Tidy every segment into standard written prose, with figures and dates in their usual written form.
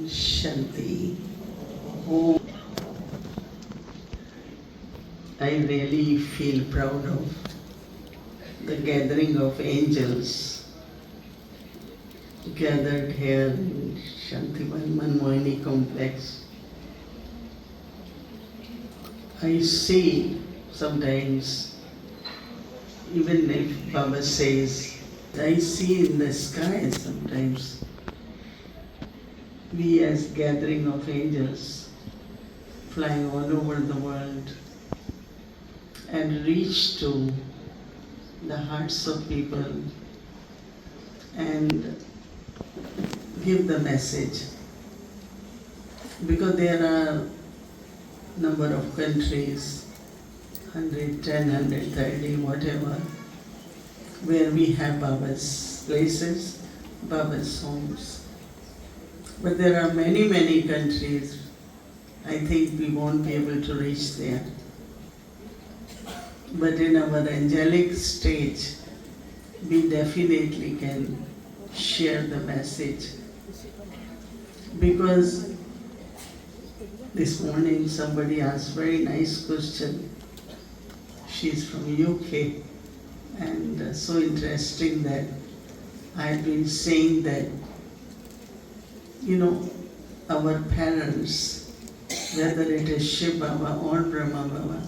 Shanti, who I really feel proud of, the gathering of angels gathered here in Shantivan Manmohini complex. I see sometimes, even if Baba says, I see in the sky sometimes, we as gathering of angels flying all over the world and reach to the hearts of people and give the message. Because there are number of countries, 110, 130, whatever, where we have Baba's places, Baba's homes. But there are many, many countries, I think we won't be able to reach there. But in our angelic stage, we definitely can share the message. Because this morning somebody asked very nice question. She's from UK, and so interesting that I've been saying that, our parents, whether it is Shiv Baba or Brahma Baba,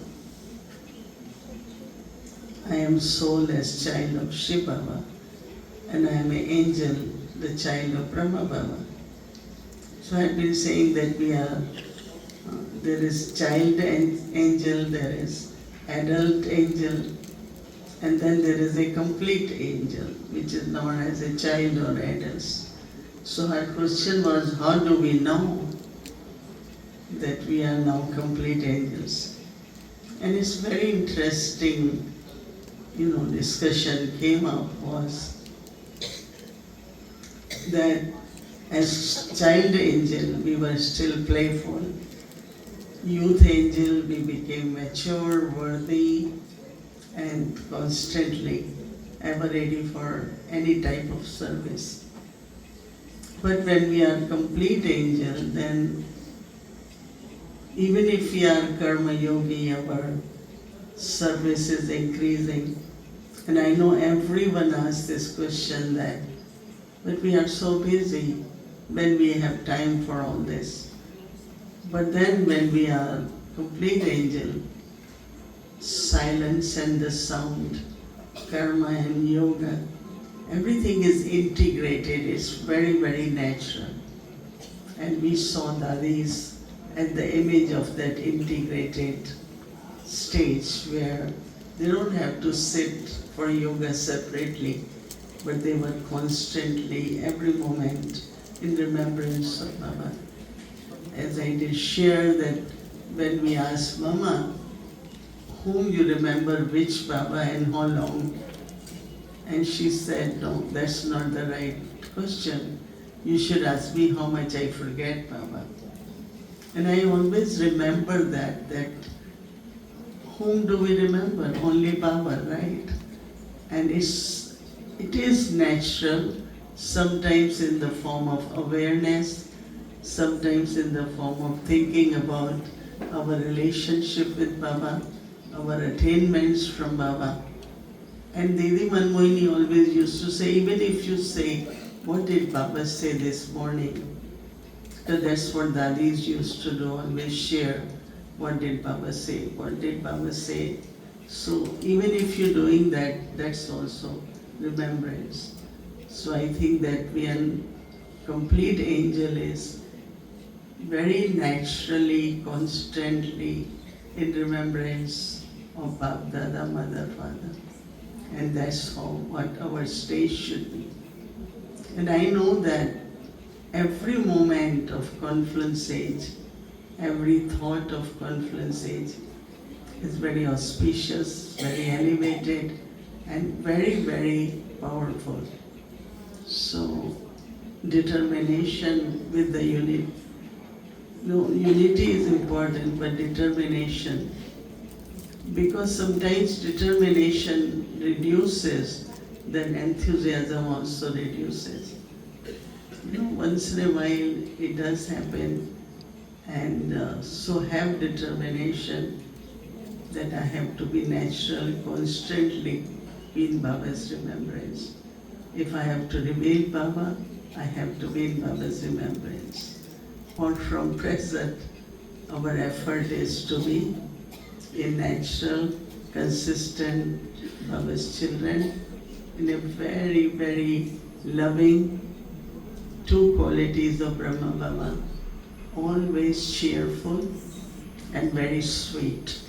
I am soul as child of Shiv Baba, and I am an angel, the child of Brahma Baba. So I've been saying that there is child angel, there is adult angel, and then there is a complete angel, which is known as a child or adults. So her question was, how do we know that we are now complete angels? And it's very interesting, discussion came up was that as child angel, we were still playful. Youth angel, we became mature, worthy, and constantly ever ready for any type of service. But when we are complete angel, then even if we are karma yogi, our service is increasing. And I know everyone asks this question but we are so busy when we have time for all this. But then when we are complete angel, silence and the sound, karma and yoga, everything is integrated, it's very, very natural. And we saw Dadis at the image of that integrated stage where they don't have to sit for yoga separately, but they were constantly, every moment, in remembrance of Baba. As I did share that when we asked Mama, whom you remember, which Baba and how long? And she said, no, that's not the right question. You should ask me how much I forget Baba. And I always remember that whom do we remember? Only Baba, right? And it is natural, sometimes in the form of awareness, sometimes in the form of thinking about our relationship with Baba, our attainments from Baba. And Didi Manmohini always used to say, even if you say, what did Baba say this morning? Because that's what Dadis used to do, always share. What did Baba say? What did Baba say? So even if you're doing that, that's also remembrance. So I think that we are complete angel is very naturally, constantly in remembrance of Bab Dada, Mother, Father. And that's what our stage should be. And I know that every moment of confluence age, every thought of confluence age is very auspicious, very elevated, and very, very powerful. So, determination with the unity. No, unity is important, but determination. Because sometimes determination reduces, then enthusiasm also reduces. Once in a while it does happen, and so have determination that I have to be natural, constantly in Baba's remembrance. If I have to reveal Baba, I have to be in Baba's remembrance. Or from present, our effort is to be a natural, consistent Baba's children in a very, very loving, two qualities of Brahma Baba, always cheerful and very sweet.